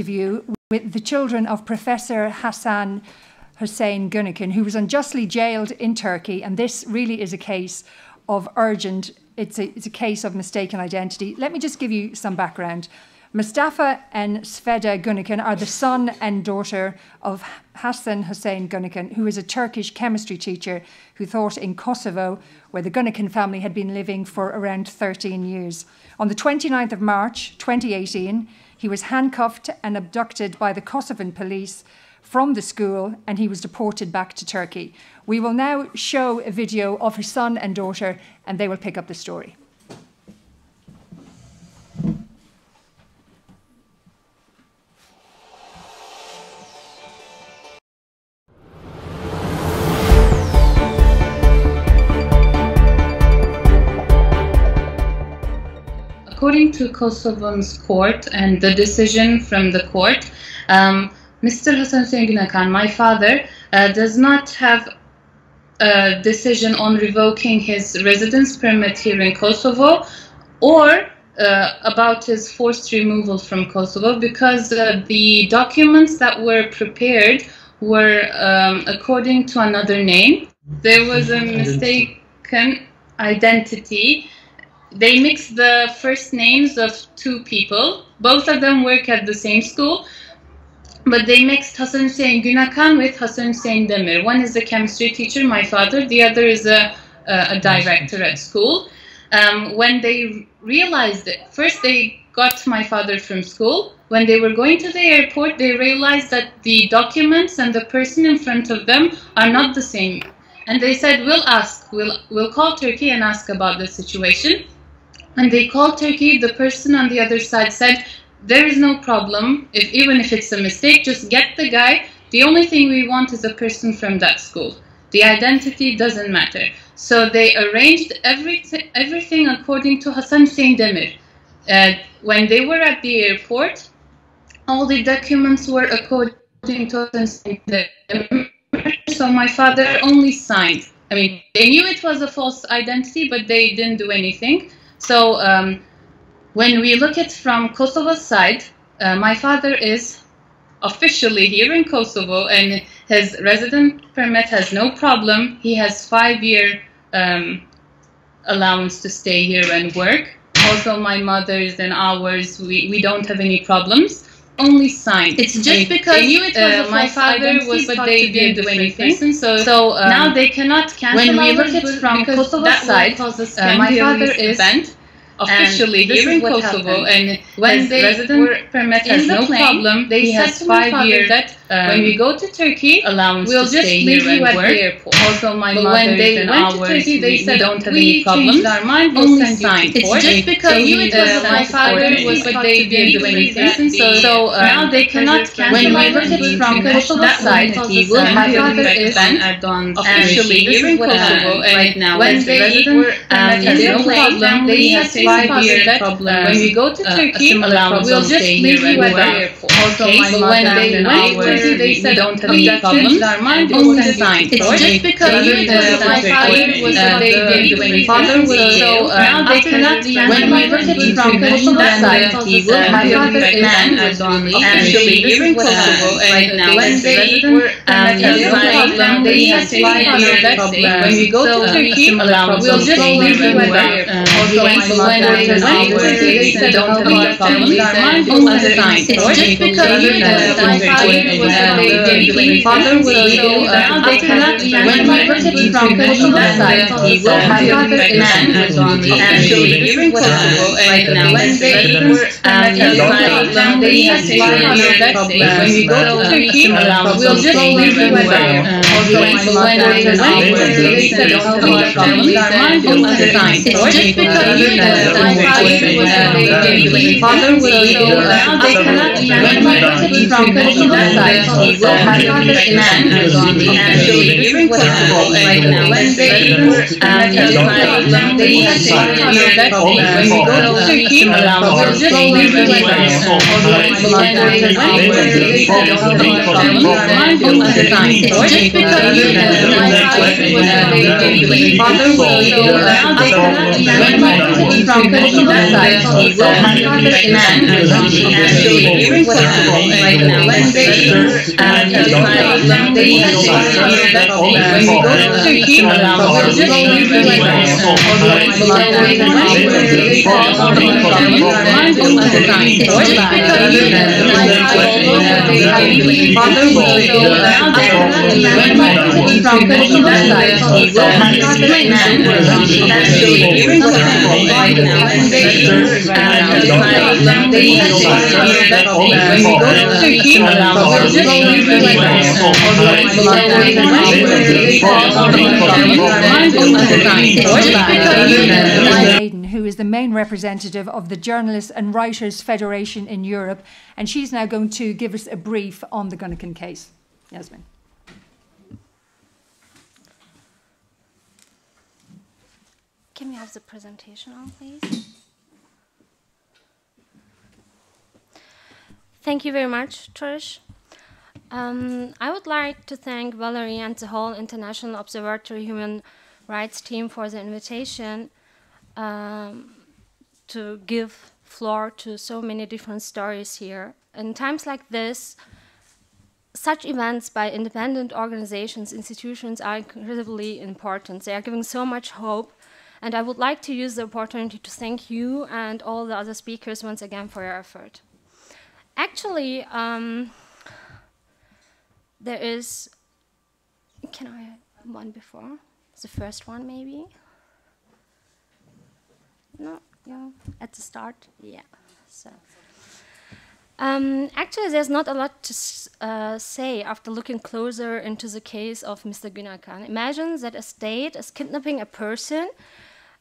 interview with the children of Professor Hasan Hussein Güniken, who was unjustly jailed in Turkey, and this really is a case of it's a case of mistaken identity. Let me just give you some background. Mustafa and Sveta Güniken are the son and daughter of Hasan Hussein Güniken, who is a Turkish chemistry teacher who taught in Kosovo, where the Güniken family had been living for around 13 years. On the 29th of March 2018, he was handcuffed and abducted by the Kosovan police from the school, and he was deported back to Turkey. We will now show a video of his son and daughter, and they will pick up the story. According to Kosovo's court and the decision from the court, Mr. Hasan Hussein Güniken, my father, does not have a decision on revoking his residence permit here in Kosovo or about his forced removal from Kosovo, because the documents that were prepared were according to another name. There was a mistaken identity. They mixed the first names of two people. Both of them work at the same school, but they mixed Hasan Hussein Güniken with Hasan Hussein Demir. One is a chemistry teacher, my father. The other is a director at school. When they realized it, first they got my father from school. When they were going to the airport, they realized that the documents and the person in front of them are not the same. And they said, we'll call Turkey and ask about the situation. And they called Turkey. The person on the other side said, there is no problem, even if it's a mistake, just get the guy. The only thing we want is a person from that school. The identity doesn't matter. So they arranged everything according to Hasan Hussein Demir. When they were at the airport, all the documents were according to Hasan Hussein Demir. So my father only signed. I mean, they knew it was a false identity, but they didn't do anything. So when we look at from Kosovo's side, my father is officially here in Kosovo, and his resident permit has no problem. He has 5-year allowance to stay here and work. Also, my mother's and ours, we don't have any problems. Only signed. It's just because they knew it was my father was, but they didn't do anything. So now they cannot cancel. When we look at from Kosovo's side, my father is officially here in Kosovo, and when they resident permit has no problem. They said to my father that when we go to Turkey, we'll just leave you at the airport. Also, my mother when they went to Turkey, they said, don't have any problems. Our mind, only signed. It's just because my father was, but they didn't do anything. So now they cannot cancel. When we look at from Kosovo's side, my father is officially here in Kosovo, and when they were has no problem. They have 5 years problem. When we go to Turkey, we'll just leave you at the airport. Also, when they went to Turkey, they said, don't have any problems. Our mind, only signed. It's just because my father was, they didn't do anything. So now they cannot. When we look at from Kosovo's side, my father is officially here in Kosovo, and when they were has no problem. They have 5 years problem. When we go to Turkey, we'll just leave you at the airport. Also, when they went to Turkey, they said, don't have any problems. Our mind, only signed. It's just because my father was, they didn't do anything. So now they cannot. When we look at from Kosovo's side, my father is officially here in Kosovo, and when they were has no problem. They have 5 years problem. When we go to Turkey, we'll just leave you at the airport. Also, when they went to Turkey, they said, don't have any problems. Our mind, only signed. It's just because my father was, they didn't do anything. So now they cannot. When we look at from Turkey website, he will have another man on the different possible right now. When they when we go to Turkey, we'll just leave it like this. Just because my father was a father will when my from Turkey website, he will have another man on the different possible right now. When we go to Turkey, we'll just leave it like who is the main representative of the Journalists and Writers Federation in Europe, and she's now going to give us a brief on the Gunnican case. Yasmin. Can we have the presentation on, please? Thank you very much, Trish. I would like to thank Valerie and the whole International Observatory Human Rights team for the invitation to give floor to so many different stories here. In times like this, such events by independent organizations, institutions are incredibly important. They are giving so much hope, and I would like to use the opportunity to thank you and all the other speakers once again for your effort. Actually, there is, can I, one before? The first one, maybe? No, yeah, at the start, yeah. So, actually, there's not a lot to say after looking closer into the case of Mr. Günakan. Imagine that a state is kidnapping a person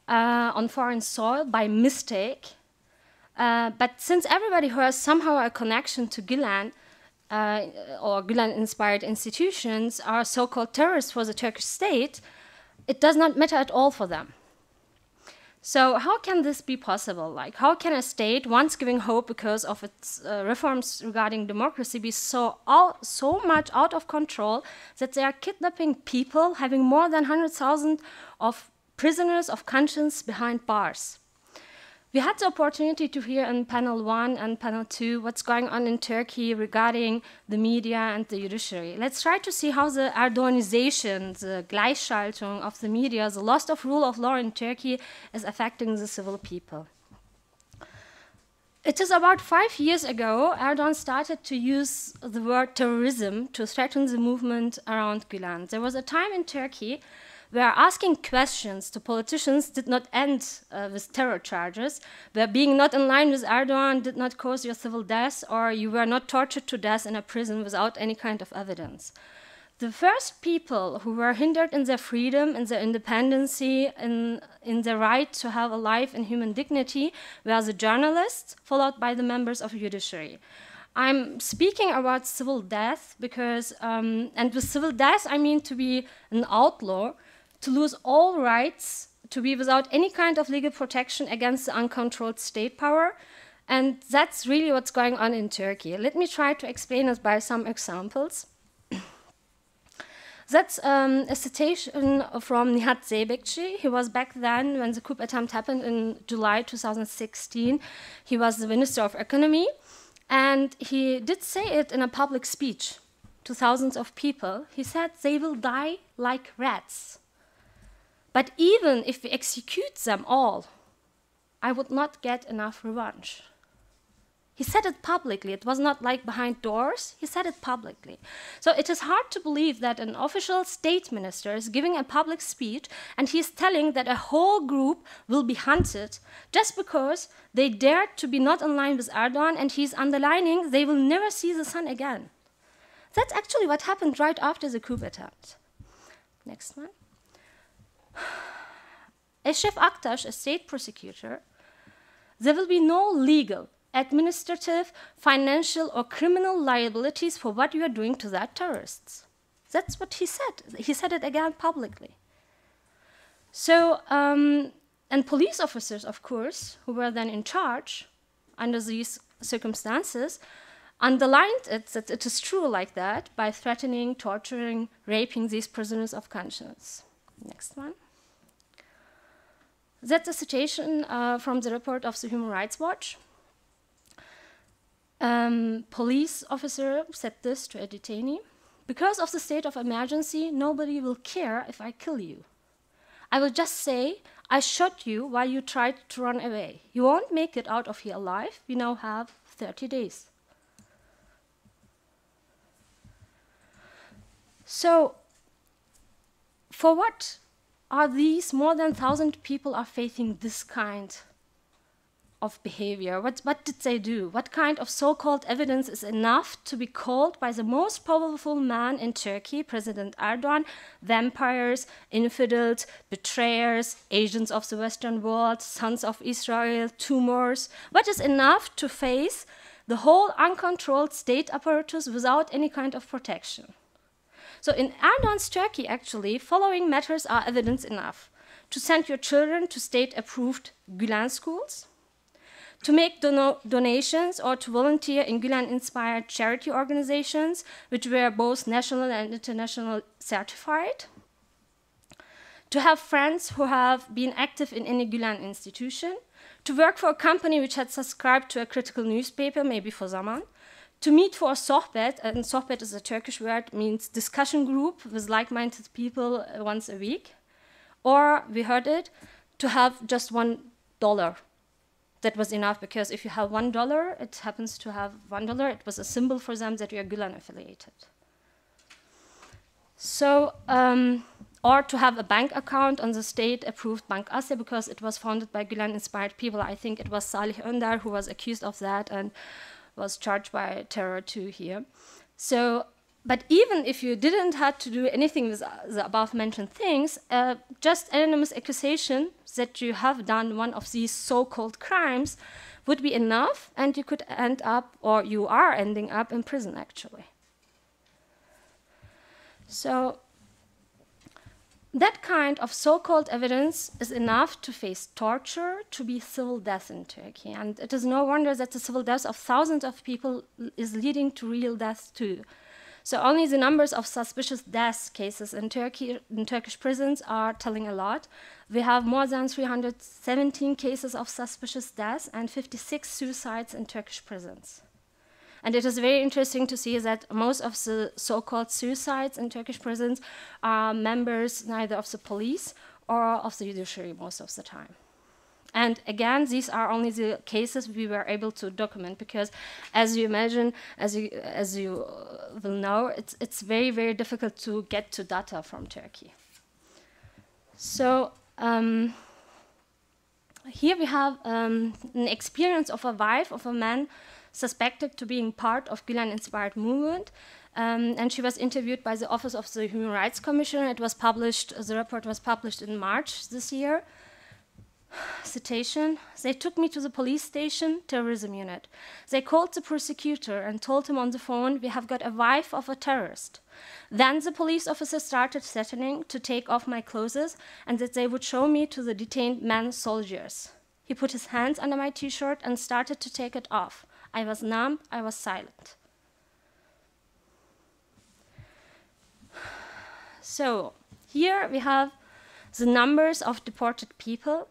on foreign soil by mistake, but since everybody who has somehow a connection to Gülen or Gülen-inspired institutions are so-called terrorists for the Turkish state, it does not matter at all for them. So how can this be possible? Like, how can a state, once giving hope because of its reforms regarding democracy, be so much out of control that they are kidnapping people, having more than 100,000 of prisoners of conscience behind bars? We had the opportunity to hear in panel 1 and panel 2 what's going on in Turkey regarding the media and the judiciary. Let's try to see how the Erdoganization, the Gleichschaltung of the media, the loss of rule of law in Turkey is affecting the civil people. It is about 5 years ago, Erdogan started to use the word terrorism to threaten the movement around Gülen. There was a time in Turkey where asking questions to politicians did not end with terror charges, where being not in line with Erdogan did not cause your civil death, or you were not tortured to death in a prison without any kind of evidence. The first people who were hindered in their freedom, in their independency, in their right to have a life in human dignity were the journalists, followed by the members of the judiciary. I'm speaking about civil death because, and with civil death I mean to be an outlaw, to lose all rights, to be without any kind of legal protection against the uncontrolled state power. And that's really what's going on in Turkey. Let me try to explain it by some examples. That's a citation from Nihat Zeybekci. He was back then when the coup attempt happened in July 2016. He was the Minister of Economy, and he did say it in a public speech to thousands of people. He said, "They will die like rats. But even if we execute them all, I would not get enough revenge." He said it publicly. It was not like behind doors. He said it publicly. So it is hard to believe that an official state minister is giving a public speech and he's telling that a whole group will be hunted just because they dared to be not in line with Erdogan, and he's underlining they will never see the sun again. That's actually what happened right after the coup attempt. Next one. Eşref Aktaş, a state prosecutor, there will be no legal administrative, financial, or criminal liabilities for what you are doing to that terrorists. That's what he said. He said it again publicly. So, and police officers, of course, who were then in charge under these circumstances, underlined it that it is true like that by threatening, torturing, raping these prisoners of conscience. Next one. That's a citation from the report of the Human Rights Watch. Police officer said this to a detainee: "Because of the state of emergency, nobody will care if I kill you. I will just say, I shot you while you tried to run away. You won't make it out of here alive. We now have 30 days. So, for what are these more than 1,000 people are facing this kind of behavior? What did they do? What kind of so-called evidence is enough to be called by the most powerful man in Turkey, President Erdogan, vampires, infidels, betrayers, agents of the Western world, sons of Israel, tumors? What is enough to face the whole uncontrolled state apparatus without any kind of protection? So in Erdogan's Turkey, actually, following matters are evidence enough: to send your children to state-approved Gülen schools, to make donations or to volunteer in Gülen-inspired charity organizations, which were both national and international certified, to have friends who have been active in any Gülen institution, to work for a company which had subscribed to a critical newspaper, maybe for Zaman, to meet for a sohbet, and sohbet is a Turkish word, means discussion group with like-minded people once a week, or, we heard it, to have just $1. That was enough, because if you have $1, it happens to have $1. It was a symbol for them that you are Gülen affiliated. So, or to have a bank account on the state-approved Bank Asya, because it was founded by Gülen-inspired people. I think it was Salih Önder who was accused of that and was charged by terror too here. So, but even if you didn't have to do anything with the above-mentioned things, just anonymous accusation that you have done one of these so-called crimes would be enough, and you could end up, or you are ending up, in prison, actually. So that kind of so-called evidence is enough to face torture, to be civil death in Turkey. And it is no wonder that the civil deaths of thousands of people is leading to real deaths too. So only the numbers of suspicious death cases in Turkey, in Turkish prisons, are telling a lot. We have more than 317 cases of suspicious deaths and 56 suicides in Turkish prisons. And it is very interesting to see that most of the so-called suicides in Turkish prisons are members neither of the police or of the judiciary most of the time. And again, these are only the cases we were able to document, because as you imagine, as you will know, it's very, very difficult to get to data from Turkey. So here we have an experience of a wife of a man suspected to being part of Gülen-inspired movement, and she was interviewed by the Office of the Human Rights Commissioner. It was published, the report was published in March this year. Citation: "They took me to the police station, terrorism unit. They called the prosecutor and told him on the phone, we have got a wife of a terrorist. Then the police officer started threatening to take off my clothes and that they would show me to the detained men soldiers. He put his hands under my t-shirt and started to take it off. I was numb, I was silent." So here we have the numbers of deported people.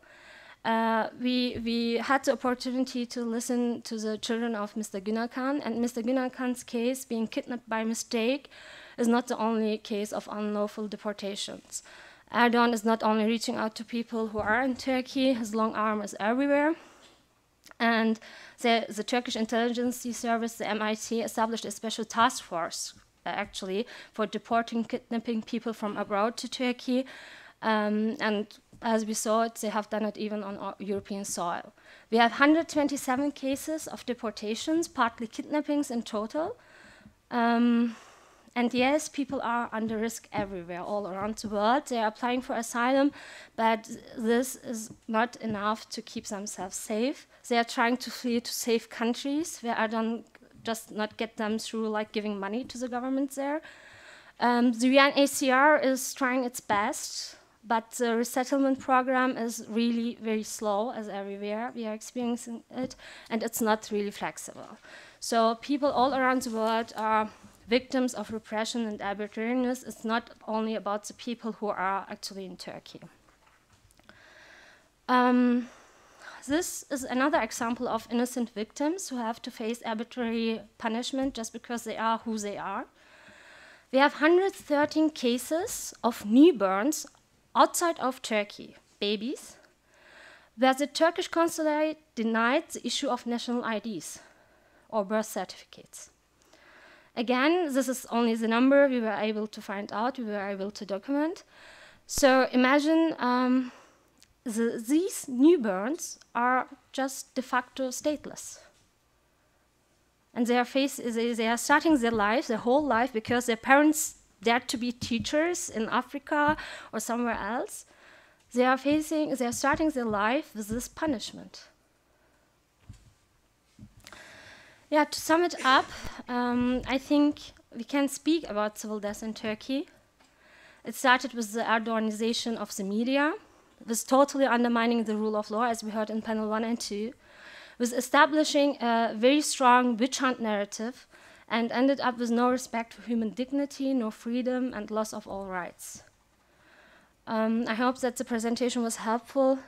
We had the opportunity to listen to the children of Mr. Günakan, and Mr. Günakan's case, being kidnapped by mistake, is not the only case of unlawful deportations. Erdogan is not only reaching out to people who are in Turkey, his long arm is everywhere. And the Turkish intelligence service, the MIT, established a special task force, actually, for deporting, kidnapping people from abroad to Turkey. And as we saw it, they have done it even on European soil. We have 127 cases of deportations, partly kidnappings in total. And yes, people are under risk everywhere, all around the world. They are applying for asylum, but this is not enough to keep themselves safe. They are trying to flee to safe countries where I don't just not get them through like giving money to the government there. The UNHCR is trying its best, but the resettlement program is really very slow, as everywhere we are experiencing it, and it's not really flexible. So people all around the world are victims of repression and arbitrariness. It's not only about the people who are actually in Turkey. This is another example of innocent victims who have to face arbitrary punishment just because they are who they are. We have 113 cases of newborns outside of Turkey, babies, where the Turkish consulate denied the issue of national IDs or birth certificates. Again, this is only the number we were able to find out, we were able to document. So imagine these newborns are just de facto stateless. And they are starting their life, their whole life, because their parents dared to be teachers in Africa or somewhere else. They are starting their life with this punishment. Yeah, to sum it up, I think we can speak about civil death in Turkey. It started with the Erdoganization of the media, with totally undermining the rule of law, as we heard in panel 1 and 2, with establishing a very strong witch hunt narrative, and ended up with no respect for human dignity, no freedom, and loss of all rights. I hope that the presentation was helpful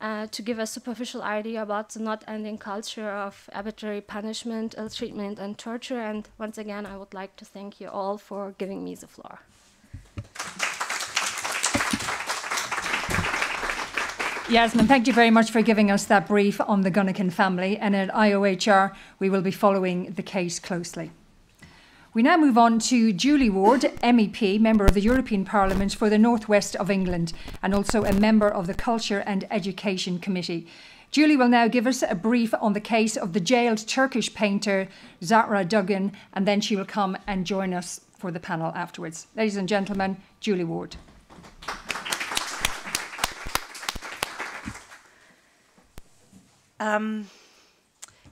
to give a superficial idea about the not-ending culture of arbitrary punishment, ill-treatment, and torture. And once again, I would like to thank you all for giving me the floor. Yasmin, thank you very much for giving us that brief on the Gunnakin family. And at IOHR, we will be following the case closely. We now move on to Julie Ward, MEP, Member of the European Parliament for the North West of England, and also a member of the Culture and Education Committee. Julie will now give us a brief on the case of the jailed Turkish painter Zahra Dugan, and then she will come and join us for the panel afterwards. Ladies and gentlemen, Julie Ward.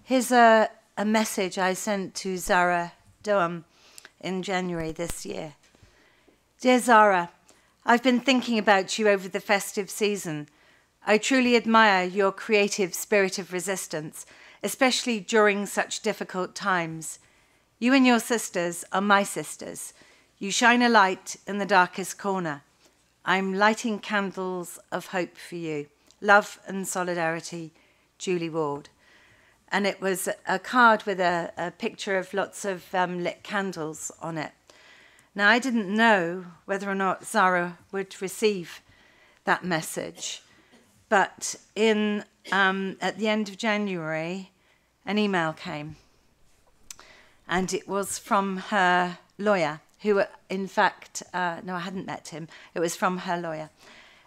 Here's a message I sent to Zahra Dugan in January this year. Dear Zahra, I've been thinking about you over the festive season. I truly admire your creative spirit of resistance, especially during such difficult times. You and your sisters are my sisters. You shine a light in the darkest corner. I'm lighting candles of hope for you. Love and solidarity, Julie Ward. And it was a card with a picture of lots of lit candles on it. Now, I didn't know whether or not Zahra would receive that message, but at the end of January, an email came, and it was from her lawyer, who, in fact, no, I hadn't met him. It was from her lawyer,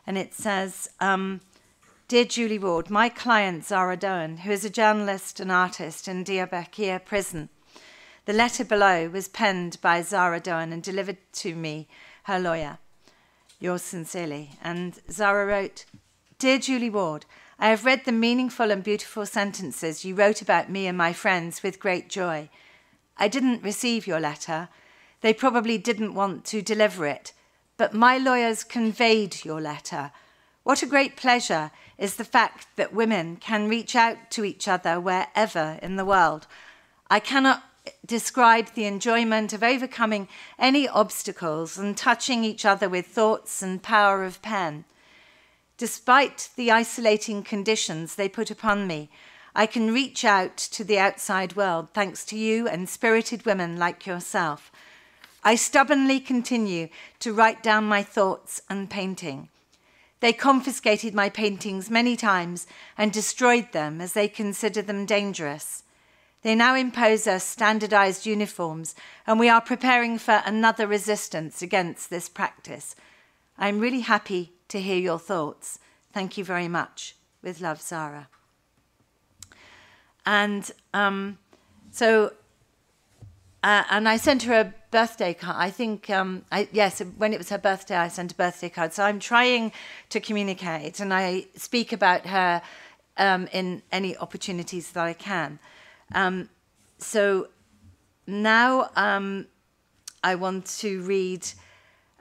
and it says, Dear Julie Ward, my client Zahra Dugan, who is a journalist and artist in Diyarbakir prison. The letter below was penned by Zahra Dugan and delivered to me, her lawyer. Yours sincerely. And Zahra wrote, Dear Julie Ward, I have read the meaningful and beautiful sentences you wrote about me and my friends with great joy. I didn't receive your letter. They probably didn't want to deliver it, but my lawyers conveyed your letter. What a great pleasure is the fact that women can reach out to each other wherever in the world. I cannot describe the enjoyment of overcoming any obstacles and touching each other with thoughts and power of pen. Despite the isolating conditions they put upon me, I can reach out to the outside world thanks to you and spirited women like yourself. I stubbornly continue to write down my thoughts and painting. They confiscated my paintings many times and destroyed them as they consider them dangerous. They now impose us standardized uniforms, and we are preparing for another resistance against this practice. I'm really happy to hear your thoughts. Thank you very much. With love, Zahra. And and I sent her birthday card. I think, yes, when it was her birthday, I sent a birthday card. So I'm trying to communicate, and I speak about her in any opportunities that I can. So now I want to read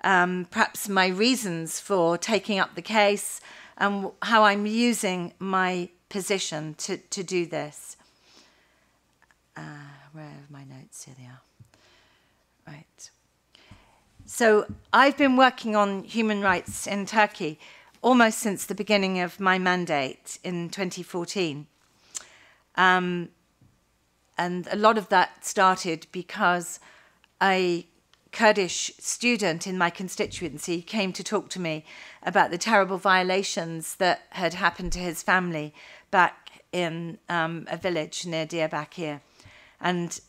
perhaps my reasons for taking up the case and how I'm using my position to do this. Where are my notes? Here they are. Right. So I've been working on human rights in Turkey almost since the beginning of my mandate in 2014. And a lot of that started because a Kurdish student in my constituency came to talk to me about the terrible violations that had happened to his family back in a village near Diyarbakir. And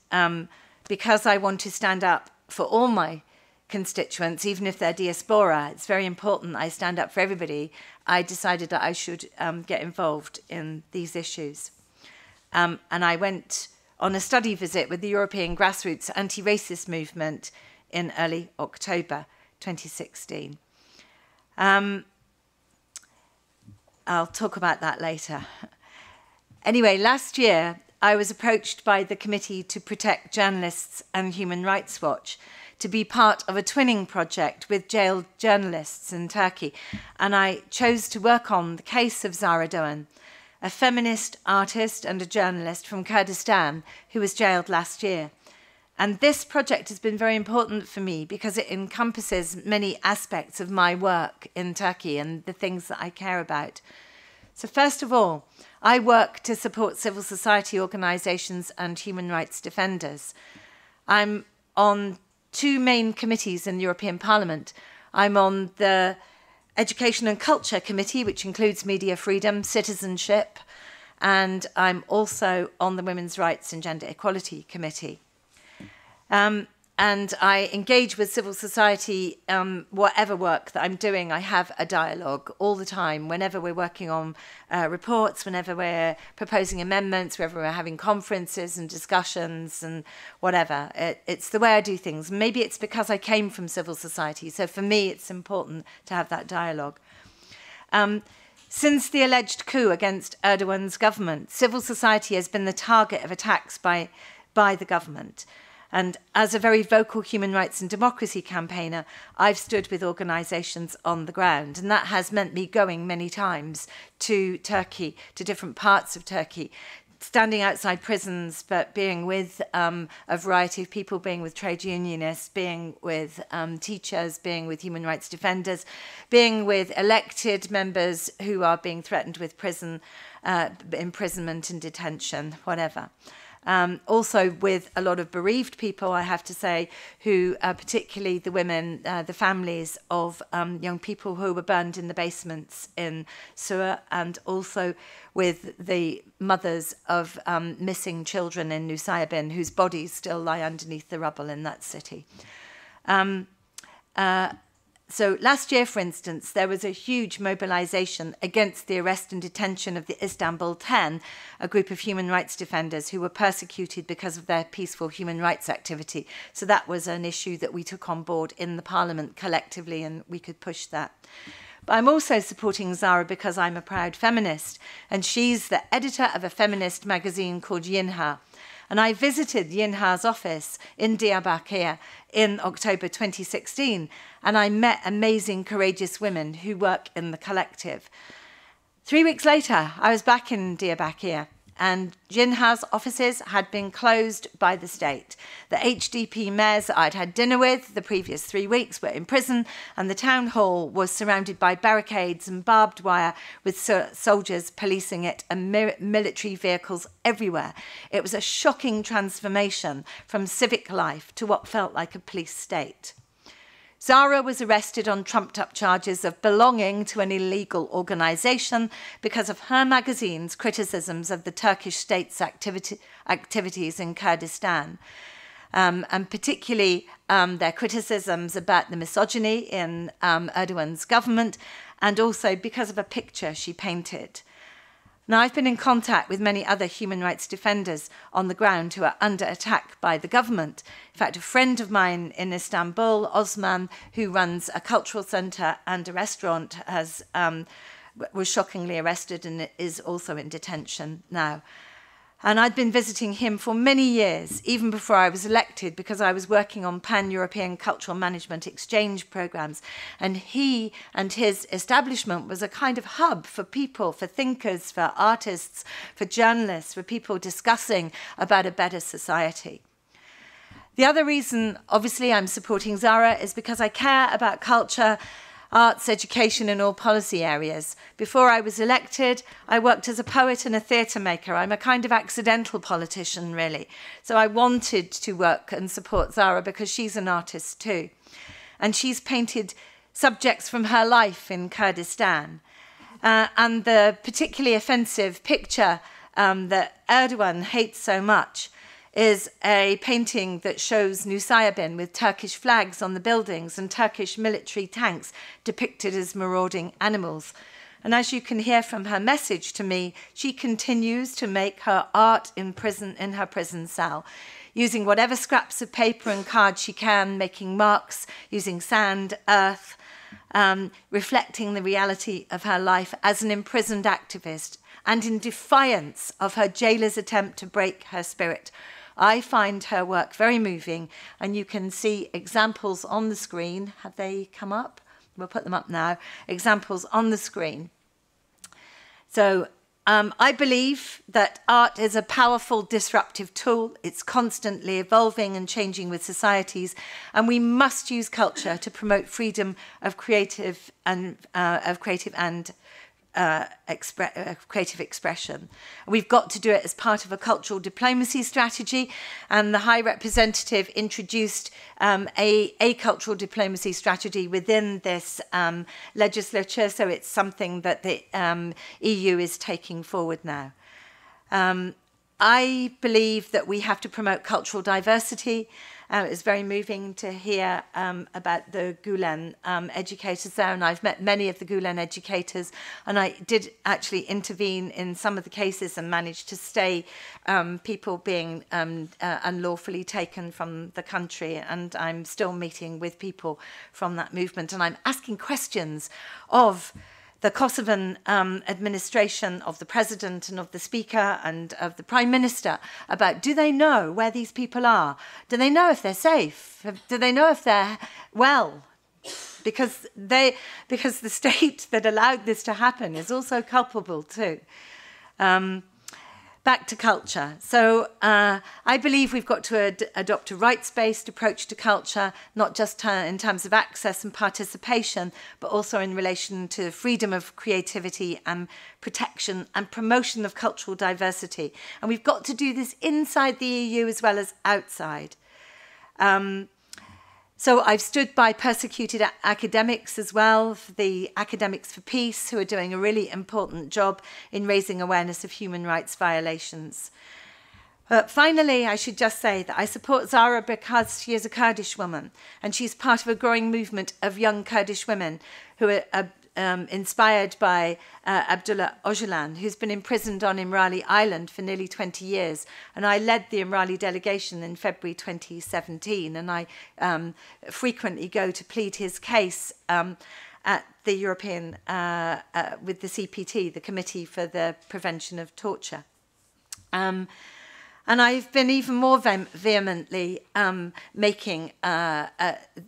because I want to stand up for all my constituents, even if they're diaspora, it's very important I stand up for everybody. I decided that I should get involved in these issues. And I went on a study visit with the European grassroots anti-racist movement in early October 2016. I'll talk about that later. Anyway, last year, I was approached by the Committee to Protect Journalists and Human Rights Watch to be part of a twinning project with jailed journalists in Turkey, and I chose to work on the case of Zara Doğan, a feminist artist and a journalist from Kurdistan who was jailed last year. And this project has been very important for me because it encompasses many aspects of my work in Turkey and the things that I care about. So first of all, I work to support civil society organisations and human rights defenders. I'm on two main committees in the European Parliament. I'm on the Education and Culture Committee, which includes media freedom, citizenship, and I'm also on the Women's Rights and Gender Equality Committee. And I engage with civil society, whatever work that I'm doing. I have a dialogue all the time, whenever we're working on reports, whenever we're proposing amendments, whenever we're having conferences and discussions and whatever. It's the way I do things. Maybe it's because I came from civil society. So for me, it's important to have that dialogue. Since the alleged coup against Erdogan's government, civil society has been the target of attacks by the government. And as a very vocal human rights and democracy campaigner, I've stood with organisations on the ground. And that has meant me going many times to Turkey, to different parts of Turkey, standing outside prisons, but being with a variety of people, being with trade unionists, being with teachers, being with human rights defenders, being with elected members who are being threatened with prison, imprisonment and detention, whatever. Also with a lot of bereaved people, I have to say, who particularly the women, the families of young people who were burned in the basements in Suwa, and also with the mothers of missing children in Nusaybin, whose bodies still lie underneath the rubble in that city. So last year, for instance, there was a huge mobilisation against the arrest and detention of the Istanbul 10, a group of human rights defenders who were persecuted because of their peaceful human rights activity. So that was an issue that we took on board in the Parliament collectively, and we could push that. But I'm also supporting Zara because I'm a proud feminist, and she's the editor of a feminist magazine called Yinha. And I visited Yinha's office in Diyarbakir in October 2016, and I met amazing, courageous women who work in the collective. 3 weeks later, I was back in Diyarbakir, and Yinha's offices had been closed by the state. The HDP mayors that I'd had dinner with the previous 3 weeks were in prison, and the town hall was surrounded by barricades and barbed wire with soldiers policing it and military vehicles everywhere. It was a shocking transformation from civic life to what felt like a police state. Zara was arrested on trumped-up charges of belonging to an illegal organisation because of her magazine's criticisms of the Turkish state's activities in Kurdistan, and particularly their criticisms about the misogyny in Erdogan's government, and also because of a picture she painted. Now, I've been in contact with many other human rights defenders on the ground who are under attack by the government. In fact, a friend of mine in Istanbul, Osman, who runs a cultural centre and a restaurant, was shockingly arrested and is also in detention now. And I'd been visiting him for many years, even before I was elected, because I was working on pan-European cultural management exchange programs. And he and his establishment was a kind of hub for people, for thinkers, for artists, for journalists, for people discussing about a better society. The other reason, obviously, I'm supporting Zara is because I care about culture, arts, education in all policy areas. Before I was elected, I worked as a poet and a theatre maker. I'm a kind of accidental politician, really. So I wanted to work and support Zara because she's an artist too. And she's painted subjects from her life in Kurdistan. And the particularly offensive picture that Erdogan hates so much is a painting that shows Nusaybin with Turkish flags on the buildings and Turkish military tanks depicted as marauding animals. And as you can hear from her message to me, she continues to make her art in prison, in her prison cell, using whatever scraps of paper and cards she can, making marks, using sand, earth, reflecting the reality of her life as an imprisoned activist and in defiance of her jailer's attempt to break her spirit. I find her work very moving, and you can see examples on the screen. Have they come up? We'll put them up now. Examples on the screen. So I believe that art is a powerful disruptive tool. It's constantly evolving and changing with societies, and we must use culture to promote freedom of creative expression. We've got to do it as part of a cultural diplomacy strategy, and the High Representative introduced a cultural diplomacy strategy within this legislature, so it's something that the EU is taking forward now. I believe that we have to promote cultural diversity. It was very moving to hear about the Gulen educators there, and I've met many of the Gulen educators, and I did actually intervene in some of the cases and managed to stay people being unlawfully taken from the country, and I'm still meeting with people from that movement, and I'm asking questions of the Kosovan administration, of the president and of the speaker and of the prime minister about, do they know where these people are? Do they know if they're safe? Do they know if they're well? Because the state that allowed this to happen is also culpable too. Back to culture. So I believe we've got to adopt a rights-based approach to culture, not just in terms of access and participation, but also in relation to freedom of creativity and protection and promotion of cultural diversity. And we've got to do this inside the EU as well as outside. So I've stood by persecuted academics as well, the Academics for Peace, who are doing a really important job in raising awareness of human rights violations. Finally, I should just say that I support Zara because she is a Kurdish woman, and she's part of a growing movement of young Kurdish women who are inspired by Abdullah Öcalan, who's been imprisoned on Imrali Island for nearly 20 years. And I led the Imrali delegation in February 2017, and I frequently go to plead his case at the European, with the CPT, the Committee for the Prevention of Torture. And I've been even more vehemently making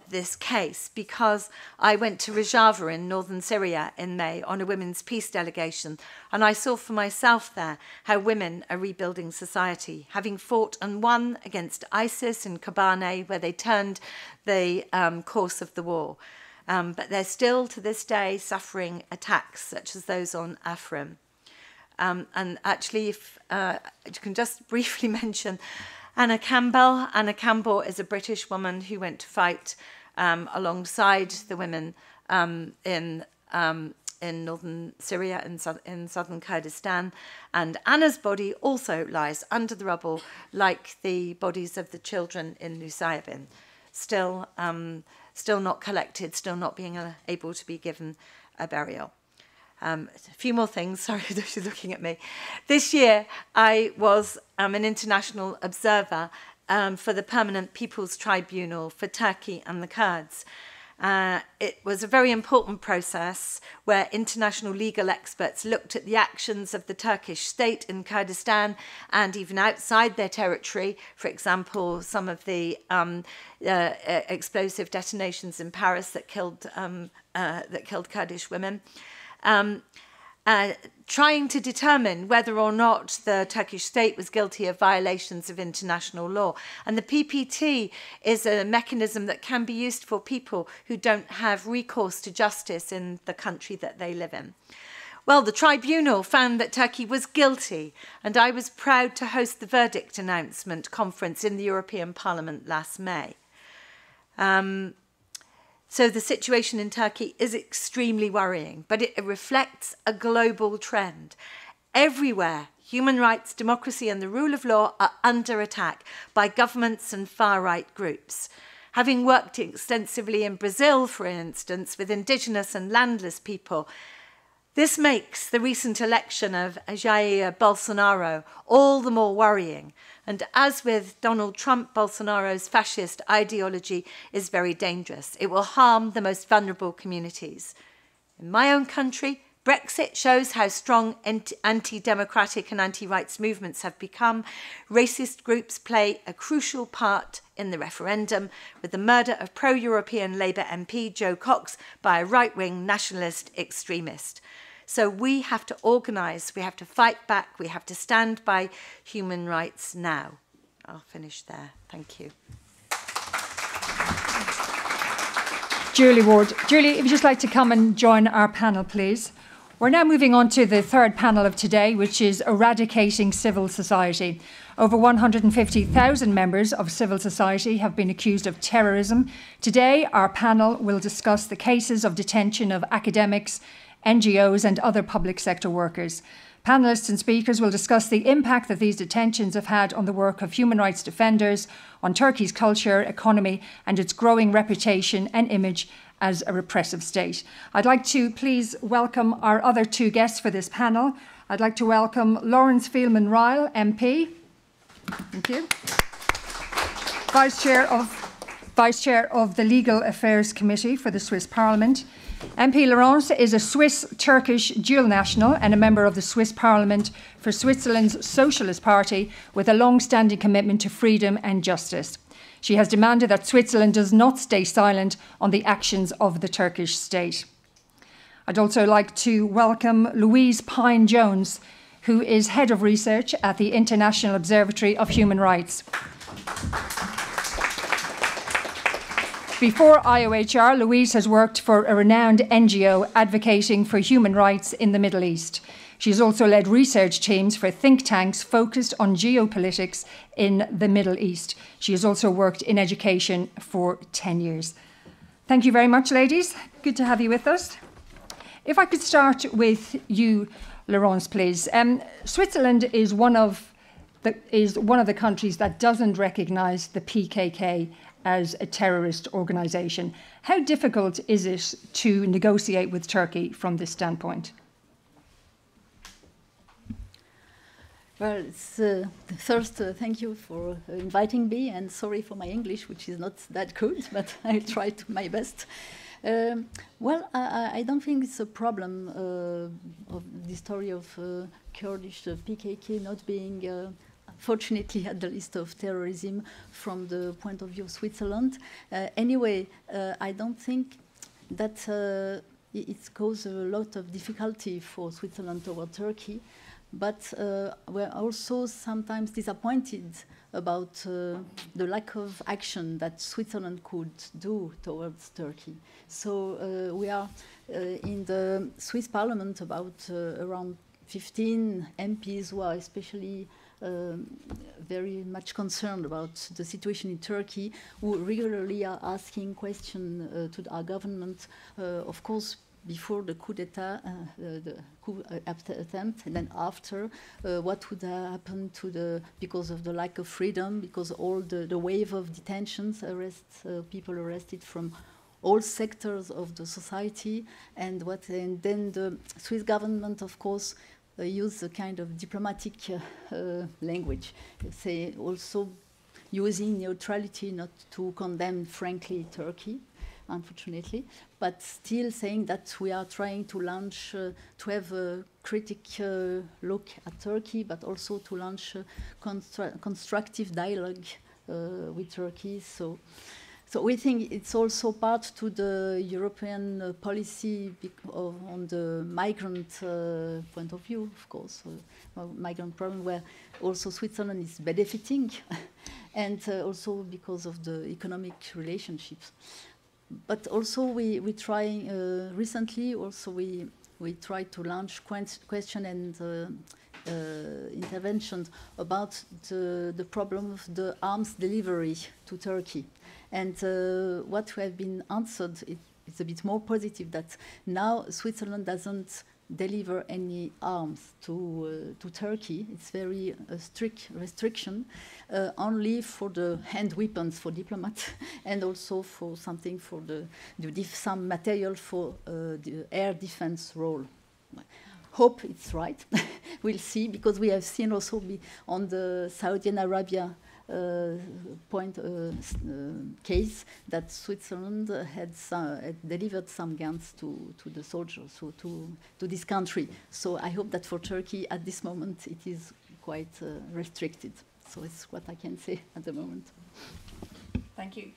this case because I went to Rojava in northern Syria in May on a women's peace delegation, and I saw for myself there how women are rebuilding society, having fought and won against ISIS in Kobane, where they turned the course of the war. But they're still, to this day, suffering attacks such as those on Afrin. And actually, if you can just briefly mention Anna Campbell. Anna Campbell is a British woman who went to fight alongside the women in northern Syria and in southern Kurdistan. And Anna's body also lies under the rubble, like the bodies of the children in Nusaybin, still not collected, still not being able to be given a burial. A few more things, sorry, she's looking at me. This year, I was an international observer for the Permanent People's Tribunal for Turkey and the Kurds. It was a very important process where international legal experts looked at the actions of the Turkish state in Kurdistan and even outside their territory. For example, some of the explosive detonations in Paris that killed Kurdish women. Trying to determine whether or not the Turkish state was guilty of violations of international law. And the PPT is a mechanism that can be used for people who don't have recourse to justice in the country that they live in. Well, the tribunal found that Turkey was guilty, and I was proud to host the verdict announcement conference in the European Parliament last May. So the situation in Turkey is extremely worrying, but it reflects a global trend. Everywhere, human rights, democracy and the rule of law are under attack by governments and far-right groups. Having worked extensively in Brazil, for instance, with indigenous and landless people, this makes the recent election of Jair Bolsonaro all the more worrying. And as with Donald Trump, Bolsonaro's fascist ideology is very dangerous. It will harm the most vulnerable communities. In my own country, Brexit shows how strong anti-democratic and anti-rights movements have become. Racist groups play a crucial part in the referendum, with the murder of pro-European Labour MP Joe Cox by a right-wing nationalist extremist. So we have to organise, we have to fight back, we have to stand by human rights now. I'll finish there. Thank you. Julie Ward. Julie, if you'd just like to come and join our panel, please. We're now moving on to the third panel of today, which is eradicating civil society. Over 150,000 members of civil society have been accused of terrorism. Today, our panel will discuss the cases of detention of academics, NGOs and other public sector workers. Panellists and speakers will discuss the impact that these detentions have had on the work of human rights defenders, on Turkey's culture, economy and its growing reputation and image as a repressive state. I'd like to please welcome our other two guests for this panel. I'd like to welcome Lawrence Fielman-Ryle, MP. Thank you. Vice Chair of the Legal Affairs Committee for the Swiss Parliament. MP Laurence is a Swiss-Turkish dual national and a member of the Swiss Parliament for Switzerland's Socialist Party with a long-standing commitment to freedom and justice. She has demanded that Switzerland does not stay silent on the actions of the Turkish state. I'd also like to welcome Louise Pine-Jones, who is Head of Research at the International Observatory of Human Rights. Before IOHR, Louise has worked for a renowned NGO advocating for human rights in the Middle East. She has also led research teams for think tanks focused on geopolitics in the Middle East. She has also worked in education for 10 years. Thank you very much, ladies. Good to have you with us. If I could start with you, Laurence, please. Switzerland is one of the countries that doesn't recognise the PKK as a terrorist organisation. How difficult is it to negotiate with Turkey from this standpoint? Well, it's, first, thank you for inviting me, and sorry for my English, which is not that good, but I'll try to my best. Well, I don't think it's a problem of the story of Kurdish PKK not being fortunately at the list of terrorism from the point of view of Switzerland. Anyway, I don't think that it causes a lot of difficulty for Switzerland toward Turkey, but we're also sometimes disappointed about the lack of action that Switzerland could do towards Turkey. So we are in the Swiss Parliament about around 15 MPs who are especially very much concerned about the situation in Turkey, who regularly are asking questions to our government, of course, before the coup d'etat, the coup attempt, and then after, what would happen to because of the lack of freedom, because all the wave of detentions, arrests, people arrested from all sectors of the society, and then the Swiss government, of course, use a kind of diplomatic language, say also using neutrality, not to condemn frankly Turkey, unfortunately, but still saying that we are trying to launch, to have a critical look at Turkey, but also to launch a constructive dialogue with Turkey. So we think it's also part to the European policy on the migrant point of view, of course, migrant problem where also Switzerland is benefiting, and also because of the economic relationships. But also we try recently also we try to launch question and interventions about the problem of the arms delivery to Turkey. And what we have been answered, it's a bit more positive, that now Switzerland doesn't deliver any arms to Turkey. It's very strict restriction, only for the hand weapons for diplomats, and also for something for some material for the air defense role. Hope it's right. We'll see, because we have seen also on the Saudi Arabia case that Switzerland had delivered some guns to the soldiers, so to this country. So I hope that for Turkey at this moment it is quite restricted. So it's what I can say at the moment. Thank you.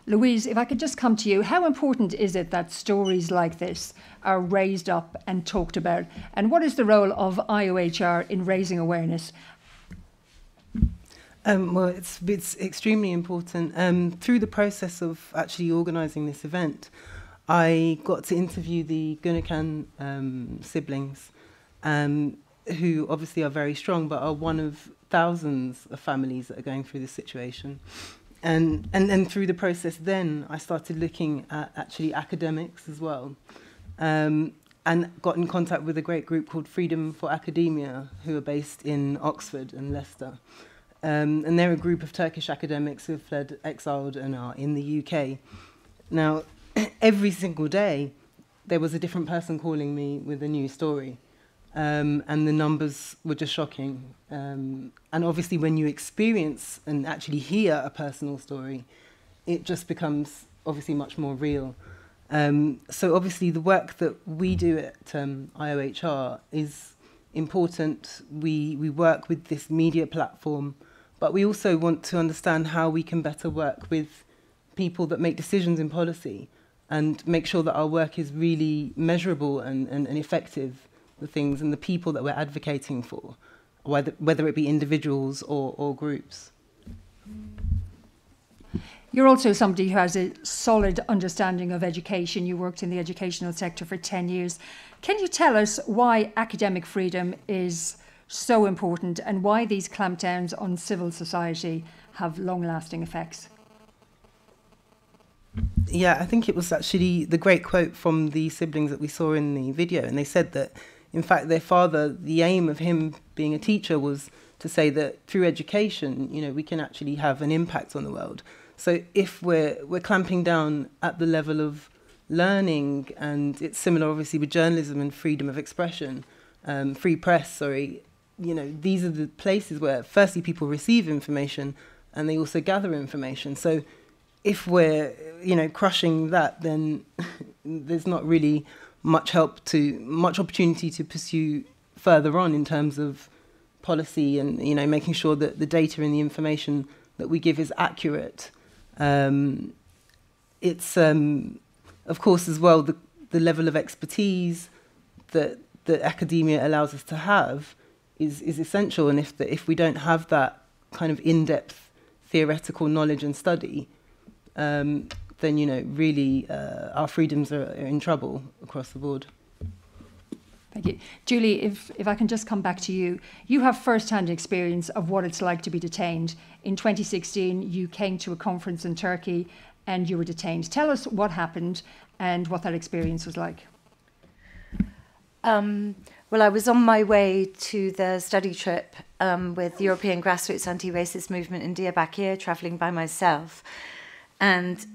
Louise, if I could just come to you, how important is it that stories like this are raised up and talked about? And what is the role of IOHR in raising awareness? Well, it's extremely important. Through the process of actually organising this event, I got to interview the Günakan siblings, who obviously are very strong, but are one of thousands of families that are going through this situation. And then through the process then, I started looking at actually academics as well, and got in contact with a great group called Freedom for Academia, who are based in Oxford and Leicester. And they're a group of Turkish academics who have fled, exiled, and are in the UK. Now, every single day, there was a different person calling me with a new story. And the numbers were just shocking. And obviously, when you experience and actually hear a personal story, it just becomes obviously much more real. So obviously, the work that we do at IOHR is important. We work with this media platform, but we also want to understand how we can better work with people that make decisions in policy and make sure that our work is really measurable and effective, the things and the people that we're advocating for, whether it be individuals or groups. You're also somebody who has a solid understanding of education. You worked in the educational sector for 10 years. Can you tell us why academic freedom is so important and why these clampdowns on civil society have long-lasting effects? Yeah, I think it was actually the great quote from the siblings that we saw in the video, and they said that, in fact, their father, the aim of him being a teacher was to say that through education, you know, we can actually have an impact on the world. So if we're clamping down at the level of learning, and it's similar obviously with journalism and freedom of expression, free press, sorry, you know, these are the places where firstly people receive information and they also gather information. So if we're, you know, crushing that, then there's not really much opportunity to pursue further on in terms of policy and, you know, making sure that the data and the information that we give is accurate. It's of course as well the level of expertise that academia allows us to have is essential, and if we don't have that kind of in-depth theoretical knowledge and study, then, you know, really our freedoms are in trouble across the board. Thank you. Julie, if I can just come back to you. You have first-hand experience of what it's like to be detained. In 2016, you came to a conference in Turkey and you were detained. Tell us what happened and what that experience was like. Well, I was on my way to the study trip with the European Grassroots Anti-Racist Movement in Diyarbakir, travelling by myself. And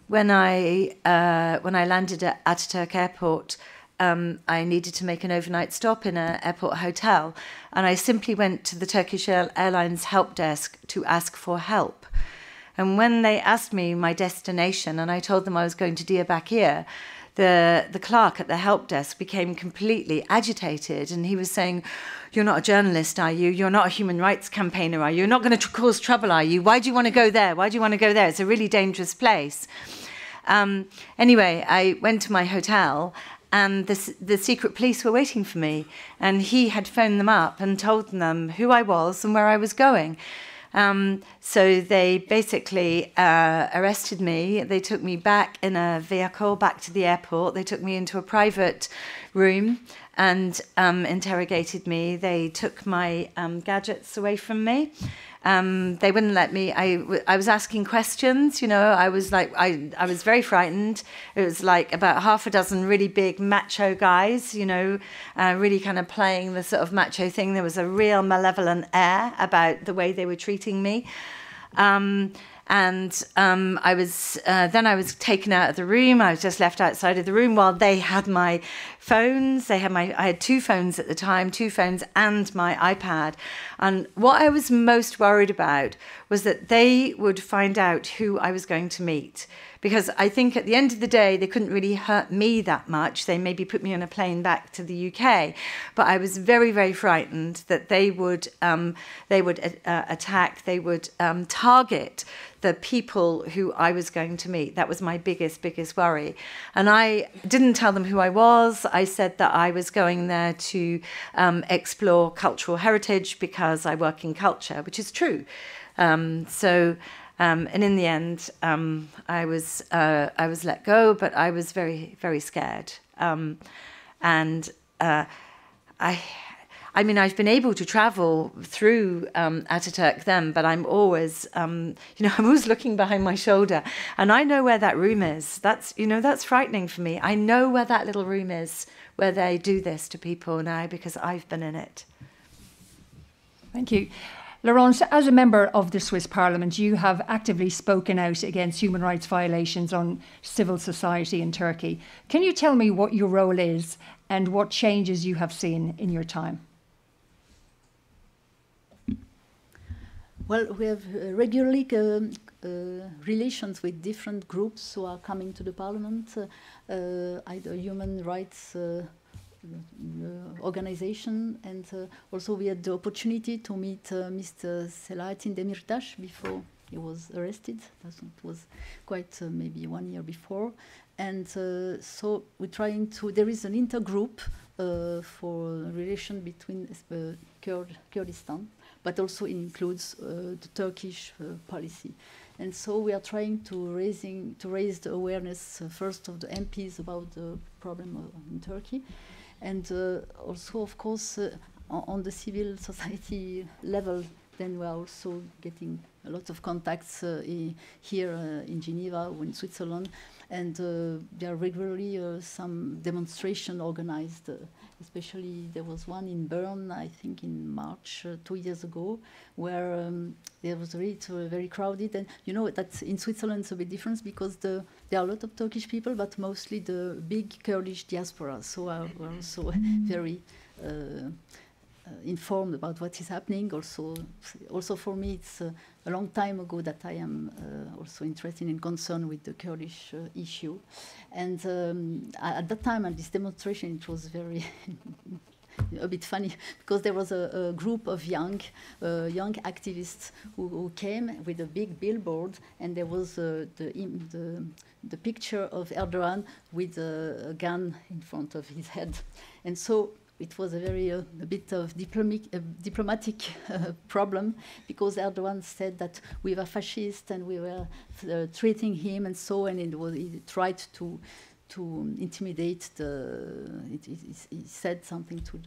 when I landed at Ataturk Airport, I needed to make an overnight stop in an airport hotel, and I simply went to the Turkish Airlines help desk to ask for help. And when they asked me my destination and I told them I was going to Diyarbakir, the clerk at the help desk became completely agitated, and he was saying, "You're not a journalist, are you? You're not a human rights campaigner, are you? You're not going to cause trouble, are you? Why do you want to go there? Why do you want to go there? It's a really dangerous place." Anyway, I went to my hotel, and the secret police were waiting for me, and he had phoned them up and told them who I was and where I was going. So they basically arrested me. They took me back in a vehicle back to the airport. They took me into a private room and interrogated me. They took my gadgets away from me. They wouldn't let me. I was asking questions, you know. I was like, I was very frightened. It was like about half a dozen really big macho guys, you know, really kind of playing the sort of macho thing. There was a real malevolent air about the way they were treating me. I was taken out of the room. I was just left outside of the room while they had my phones. I had 2 phones at the time, 2 phones and my iPad. And what I was most worried about was that they would find out who I was going to meet. Because I think at the end of the day, they couldn't really hurt me that much. They maybe put me on a plane back to the UK. But I was very, very frightened that they would attack, they would target the people who I was going to meet. That was my biggest worry. And I didn't tell them who I was. I said that I was going there to explore cultural heritage because I work in culture, which is true. And in the end, I was let go, but I was very, very scared. I mean, I've been able to travel through Ataturk then, but I'm always, I'm always looking behind my shoulder, and I know where that room is. That's frightening for me. I know where that little room is, where they do this to people now, because I've been in it. Thank you. Laurence, as a member of the Swiss Parliament, you have actively spoken out against human rights violations on civil society in Turkey. Can you tell me what your role is and what changes you have seen in your time? Well, we have regularly relations with different groups who are coming to the Parliament, either human rights organization, and also we had the opportunity to meet Mr. Selahattin Demirtas before he was arrested. It was quite maybe 1 year before, and so we're trying to. There is an intergroup for relation between Kurdistan, but also includes the Turkish policy. And so we are trying to raise the awareness first of the MPs about the problem in Turkey. And also, of course, on the civil society level, then we are also getting a lot of contacts here in Geneva or in Switzerland. And there are regularly some demonstration organized. Especially there was one in Bern, I think in March 2 years ago, where there was really very crowded. And you know that in Switzerland it's a bit different because there are a lot of Turkish people, but mostly the big Kurdish diaspora. So we're also very informed about what is happening. Also for me, it's a long time ago that I am also interested and concerned with the Kurdish issue. And at that time, at this demonstration, it was very a bit funny because there was a group of young activists who came with a big billboard, and there was the picture of Erdogan with a gun in front of his head. And so it was a very a bit of diplomatic problem, because Erdogan said that we were fascist and we were treating him and so on, and he tried to intimidate he said something to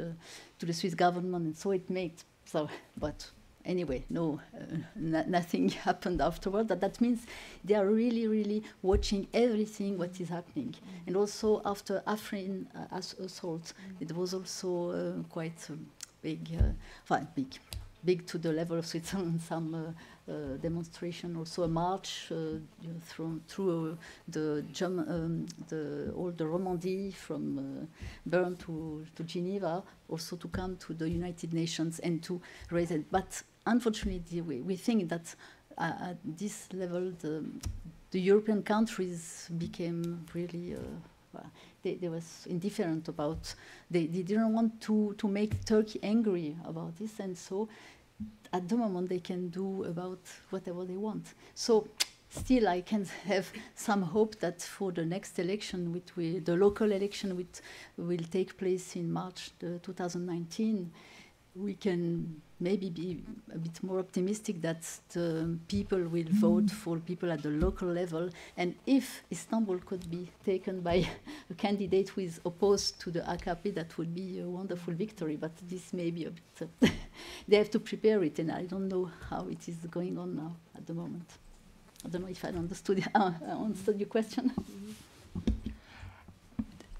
the Swiss government, and so it made so. But anyway, nothing happened afterward. That means they are really watching everything what is happening. And also after Afrin assault, it was also quite big. big to the level of Switzerland, some demonstration, also a march through all the Romandie from Bern to Geneva, also to come to the United Nations and to raise it. But unfortunately, we think that at this level, the European countries became really they was indifferent about. They didn't want to make Turkey angry about this, and so at the moment they can do about whatever they want. So still I can have some hope that for the next election, the local election which will take place in March 2019, we can maybe be a bit more optimistic that the people will vote for people at the local level. And if Istanbul could be taken by a candidate who is opposed to the AKP, that would be a wonderful victory. But this may be a bit... they have to prepare it, and I don't know how it is going on now at the moment. I don't know if I understood your question.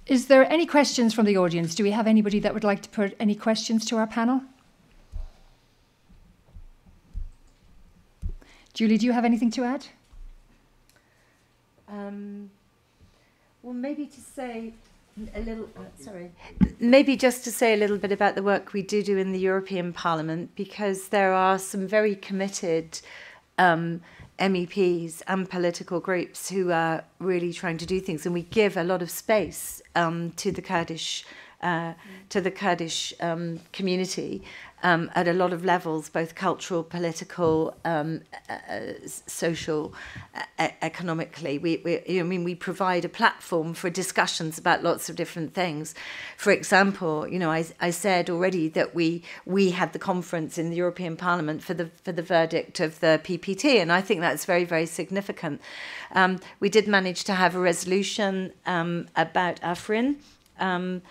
Is there any questions from the audience? Do we have anybody that would like to put any questions to our panel? Julie, do you have anything to add? Well, maybe to say a little, maybe just to say a little bit about the work we do in the European Parliament, because there are some very committed MEPs and political groups who are really trying to do things, and we give a lot of space to the Kurdish community at a lot of levels, both cultural, political, social, economically. We provide a platform for discussions about lots of different things. For example, I said already that we had the conference in the European Parliament for the verdict of the PPT, and I think that's very, very significant. We did manage to have a resolution about Afrin, and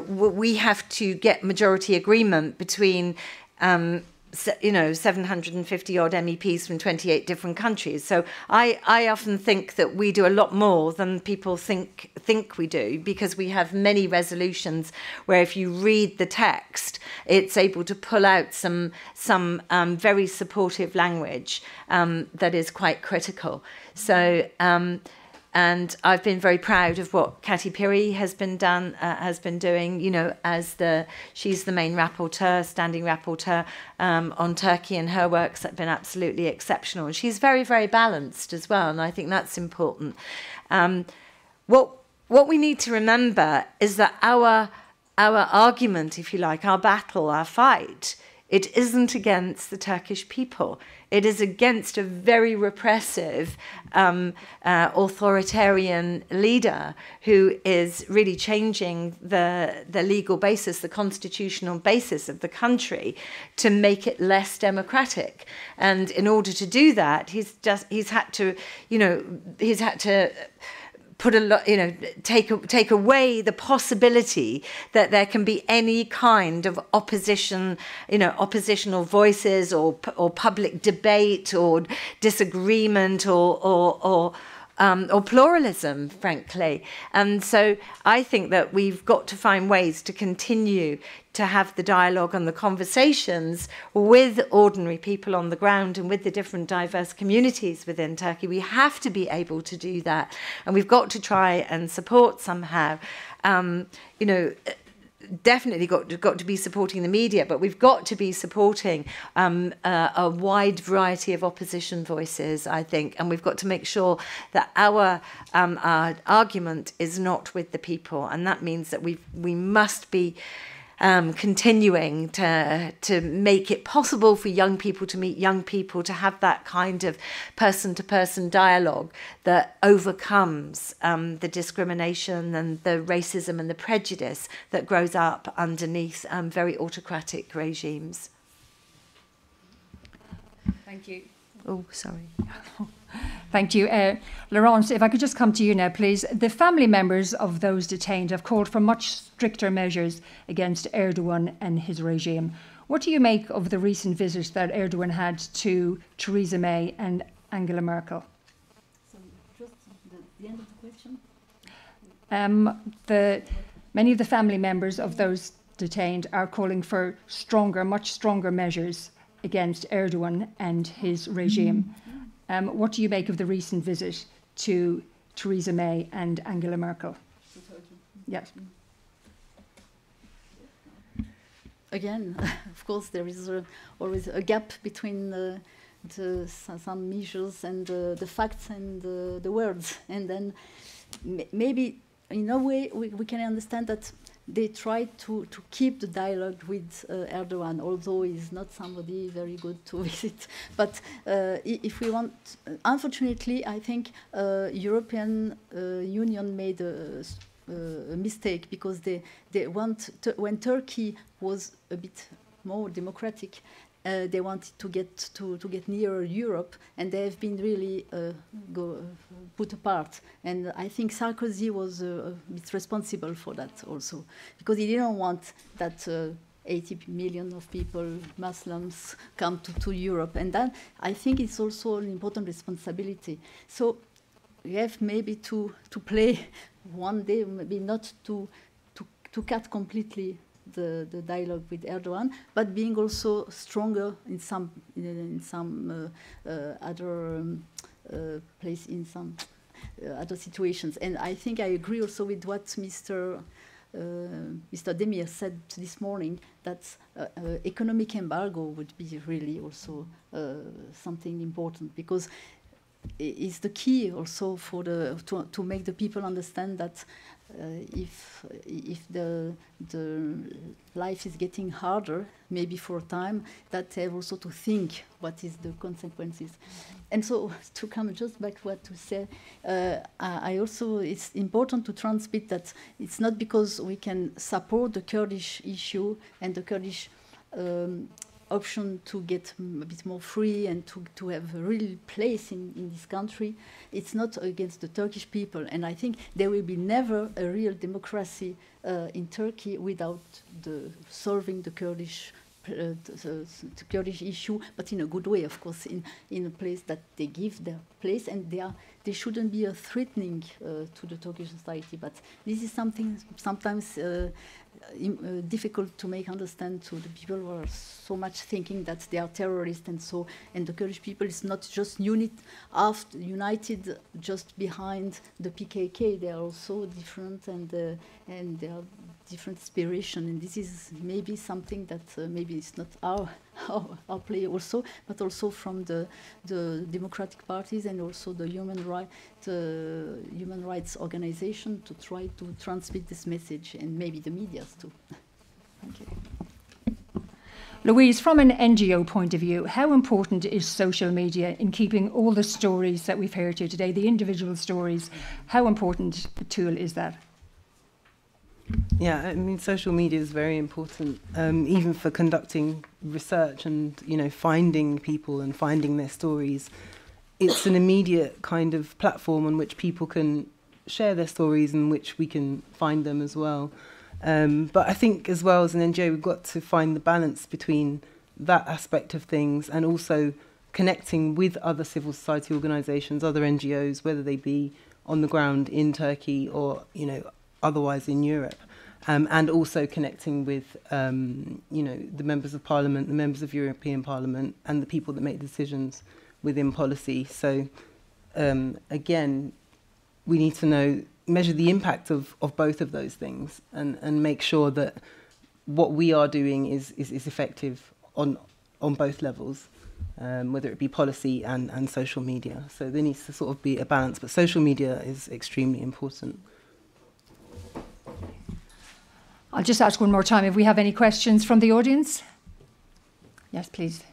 we have to get majority agreement between 750 odd MEPs from 28 different countries. So I often think that we do a lot more than people think we do, because we have many resolutions where if you read the text, it's able to pull out some very supportive language that is quite critical. So and I've been very proud of what Kati Piri has been doing, she's the main rapporteur, standing rapporteur on Turkey, and her work's been absolutely exceptional. And she's very, very balanced as well, and I think that's important. What we need to remember is that our argument, if you like, our battle, our fight, it isn't against the Turkish people. It is against a very repressive, authoritarian leader who is really changing the legal basis, the constitutional basis of the country to make it less democratic. And in order to do that, he's had to put a lot, take away the possibility that there can be any kind of opposition, oppositional voices or public debate or disagreement or pluralism, frankly. And so I think that we've got to find ways to continue to have the dialogue and the conversations with ordinary people on the ground and with the different diverse communities within Turkey. We have to be able to do that, and we've got to try and support somehow. Definitely got to be supporting the media, but we've got to be supporting a wide variety of opposition voices, I think, and we've got to make sure that our argument is not with the people, and that means that we must be continuing to make it possible for young people to meet young people, to have that kind of person-to-person dialogue that overcomes the discrimination and the racism and the prejudice that grows up underneath very autocratic regimes. Thank you. Oh, sorry. Thank you. Laurence, if I could just come to you now, please. The family members of those detained have called for much stricter measures against Erdogan and his regime. What do you make of the recent visits that Erdogan had to Theresa May and Angela Merkel? So just the end of the question? Many of the family members of those detained are calling for stronger, much stronger measures against Erdogan and his regime. What do you make of the recent visit to Theresa May and Angela Merkel? Yes. Again, of course, there is always a gap between some measures and the facts and the words. And then maybe, in a way, we can understand that they try to keep the dialogue with Erdogan, although he's not somebody very good to visit. But if we want, unfortunately, I think European Union made a mistake, because they want when Turkey was a bit more democratic, they wanted to get nearer Europe, and they have been really put apart. And I think Sarkozy was a bit responsible for that also, because he didn't want that 80 million of people, Muslims, come to Europe. And that, I think, is also an important responsibility. So we have maybe to play one day, maybe not to cut completely the dialogue with Erdogan, but being also stronger in some other place, in some other situations. And I think I agree also with what Mr. Demir said this morning, that economic embargo would be really also something important, because it's the key also for to make the people understand that if the life is getting harder, maybe for a time, that they have also to think what is the consequences. And so, to come just back to what to say, I also, it's important to transmit that it's not because we can support the Kurdish issue and the Kurdish option to get a bit more free and to have a real place in this country. It's not against the Turkish people, and I think there will be never a real democracy in Turkey without solving the Kurdish issue, but in a good way, of course, in a place that they give their place, and they shouldn't be a threatening to the Turkish society. But this is something sometimes difficult to make understand to the people who are so much thinking that they are terrorists, and the Kurdish people is not just united just behind the PKK. They are also different, and they are different inspiration, and this is maybe something that maybe it's not our play also, but also from the democratic parties and also the human rights organization to try to transmit this message, and maybe the medias too. Thank you. Louise, from an NGO point of view, how important is social media in keeping all the stories that we've heard here today, the individual stories, how important a tool is that? Yeah, I mean, social media is very important, even for conducting research and, finding people and finding their stories. It's an immediate kind of platform on which people can share their stories and which we can find them as well. But I think as well as an NGO, we've got to find the balance between that aspect of things and also connecting with other civil society organisations, other NGOs, whether they be on the ground in Turkey or, otherwise in Europe, and also connecting with, the members of Parliament, the members of European Parliament, and the people that make decisions within policy. So, again, we need to measure the impact of both of those things, and make sure that what we are doing is effective on both levels, whether it be policy and social media. So there needs to sort of be a balance, but social media is extremely important. I'll just ask one more time if we have any questions from the audience. Yes, please.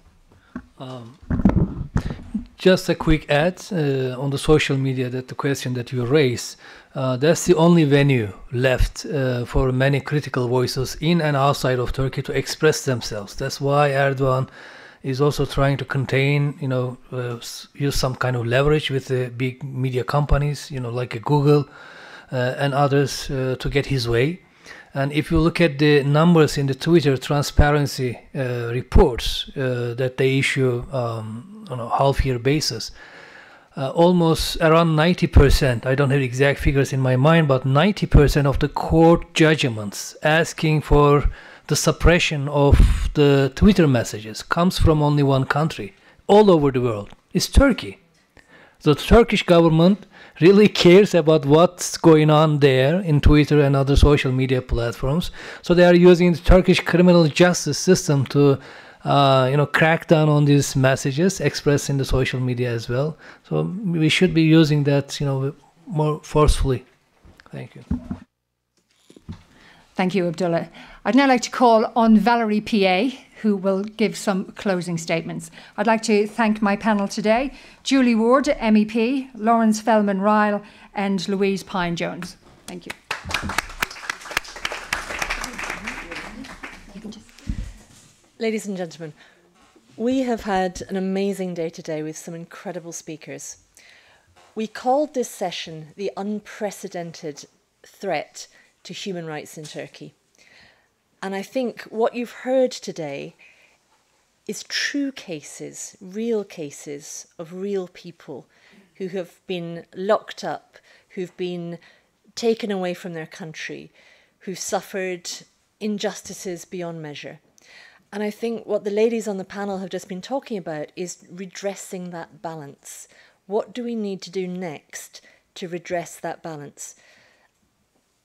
Just a quick add on the social media, that the question that you raised, that's the only venue left for many critical voices in and outside of Turkey to express themselves. That's why Erdogan is also trying to contain, use some kind of leverage with the big media companies, like Google and others to get his way. And if you look at the numbers in the Twitter transparency reports that they issue on a half-year basis, almost around 90%, I don't have exact figures in my mind, but 90% of the court judgments asking for the suppression of the Twitter messages comes from only one country all over the world. It's Turkey. The Turkish government really cares about what's going on there in Twitter and other social media platforms. So they are using the Turkish criminal justice system to crack down on these messages expressed in the social media as well. So we should be using that, more forcefully. Thank you. Thank you, Abdullah. I'd now like to call on Valerie PA, who will give some closing statements. I'd like to thank my panel today, Julie Ward, MEP, Lawrence Fellman-Ryle, and Louise Pine-Jones. Thank you. Ladies and gentlemen, we have had an amazing day today with some incredible speakers. We called this session the unprecedented threat to human rights in Turkey. And I think what you've heard today is true cases, real cases of real people who have been locked up, who've been taken away from their country, who've suffered injustices beyond measure. And I think what the ladies on the panel have just been talking about is redressing that balance. What do we need to do next to redress that balance?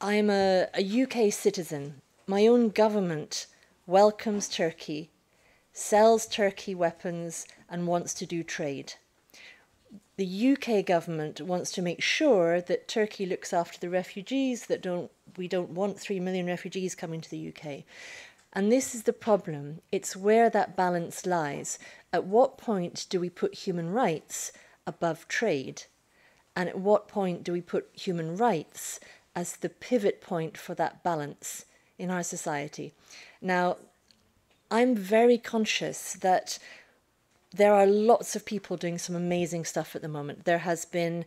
I'm a UK citizen. My own government welcomes Turkey, sells Turkey weapons and wants to do trade. The UK government wants to make sure that Turkey looks after the refugees, we don't want 3 million refugees coming to the UK. And this is the problem. It's where that balance lies. At what point do we put human rights above trade? And at what point do we put human rights as the pivot point for that balance in our society? Now, I'm very conscious that there are lots of people doing some amazing stuff at the moment. There has been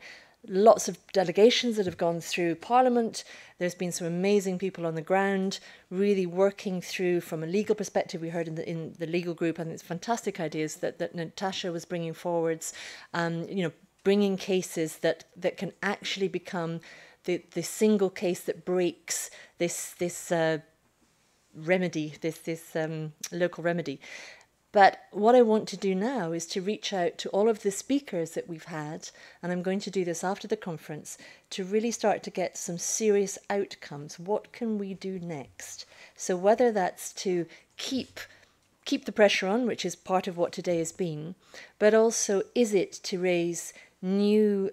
lots of delegations that have gone through Parliament. There's been some amazing people on the ground really working through from a legal perspective. We heard in the legal group, and it's fantastic ideas that Natasha was bringing forwards, bringing cases that can actually become the single case that breaks this remedy, this local remedy. But what I want to do now is to reach out to all of the speakers that we've had, and I'm going to do this after the conference, to really start to get some serious outcomes. What can we do next? So whether that's to keep the pressure on, which is part of what today has been, but also is it to raise new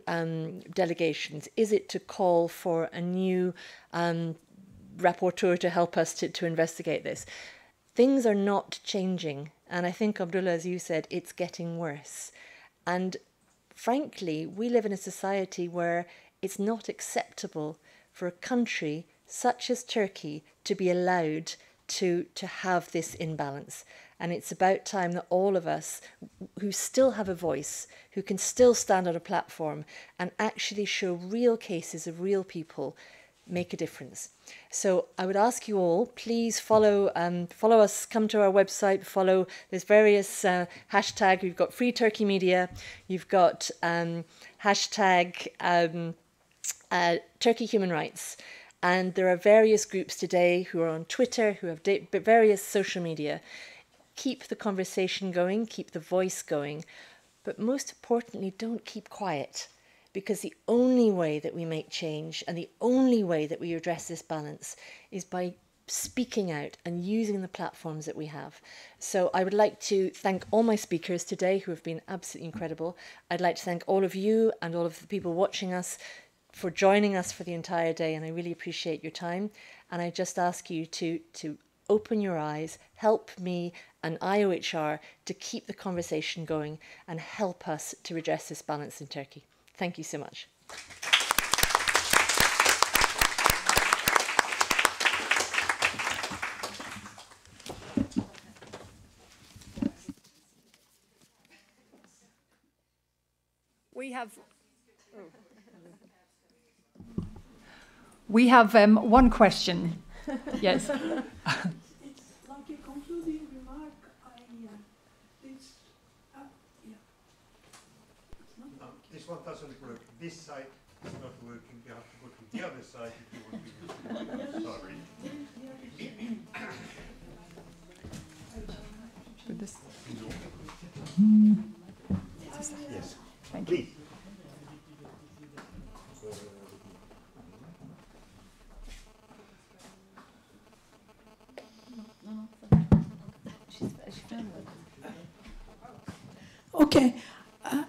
delegations? Is it to call for a new rapporteur to help us to investigate this? Things are not changing. And I think, Abdullah, as you said, it's getting worse. And frankly, we live in a society where it's not acceptable for a country such as Turkey to be allowed to have this imbalance. And it's about time that all of us who still have a voice, who can still stand on a platform and actually show real cases of real people, make a difference. So I would ask you all, please follow us, come to our website, there's various hashtag. We've got Free Turkey Media, you've got hashtag Turkey Human Rights, and there are various groups today who are on Twitter, who have various social media. Keep the conversation going, keep the voice going, but most importantly, don't keep quiet. Because the only way that we make change and the only way that we address this balance is by speaking out and using the platforms that we have. So I would like to thank all my speakers today who have been absolutely incredible. I'd like to thank all of you and all of the people watching us for joining us for the entire day, and I really appreciate your time. And I just ask you to open your eyes, help me and IOHR to keep the conversation going and help us to redress this balance in Turkey. Thank you so much. We have one question. Yes. It's like a concluding remark. This one doesn't work. This side is not working. You have to go to the other side if you want to use it. Sorry. this. Yes. Thank you. Please. Okay,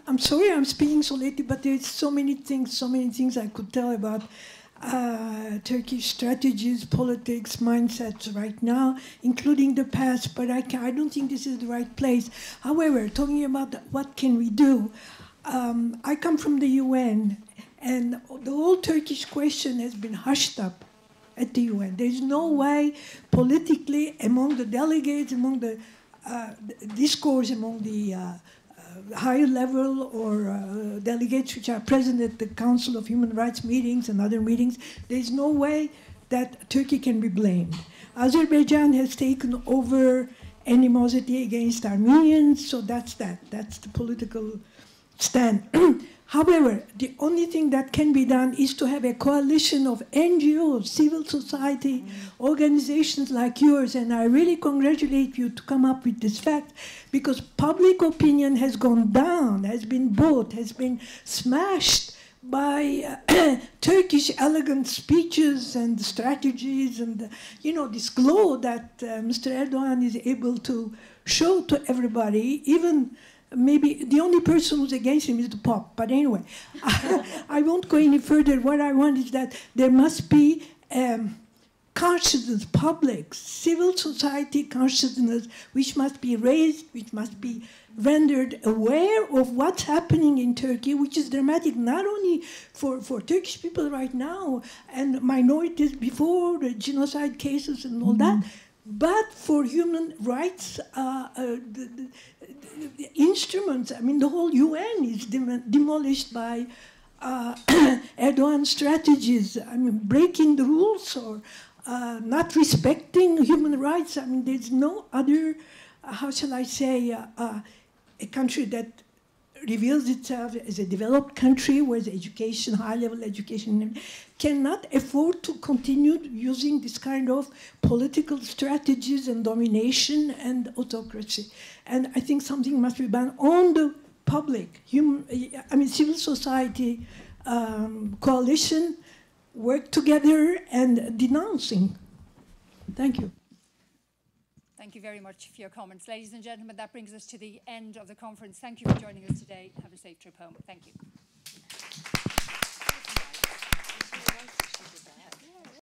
I'm sorry I'm speaking so lately, but there's so many things I could tell about Turkish strategies, politics, mindsets right now, including the past, but I don't think this is the right place. However, talking about what can we do, I come from the UN, and the whole Turkish question has been hushed up at the UN. There's no way politically among the delegates, among the discourse, among the higher level or delegates which are present at the Council of Human Rights meetings and other meetings, there's no way that Turkey can be blamed. Azerbaijan has taken over animosity against Armenians, so that's that. That's the political stand. However, the only thing that can be done is to have a coalition of NGOs, civil society, organizations like yours, and I really congratulate you to come up with this fact, because public opinion has gone down, has been bought, has been smashed by Turkish elegant speeches and strategies and, this glow that Mr. Erdogan is able to show to everybody, even maybe the only person who's against him is the Pope. But anyway, I won't go any further. What I want is that there must be consciousness, public, civil society consciousness, which must be raised, which must be rendered aware of what's happening in Turkey, which is dramatic not only for Turkish people right now and minorities before the genocide cases and all that, but for human rights the instruments. I mean, the whole UN is demolished by Erdogan strategies. I mean, breaking the rules or not respecting human rights. I mean, there's no other, how shall I say, a country that reveals itself as a developed country where the education, high-level education, cannot afford to continue using this kind of political strategies and domination and autocracy. And I think something must be done on the public, civil society coalition, work together and denouncing. Thank you. Thank you very much for your comments. Ladies and gentlemen, that brings us to the end of the conference. Thank you for joining us today. Have a safe trip home. Thank you.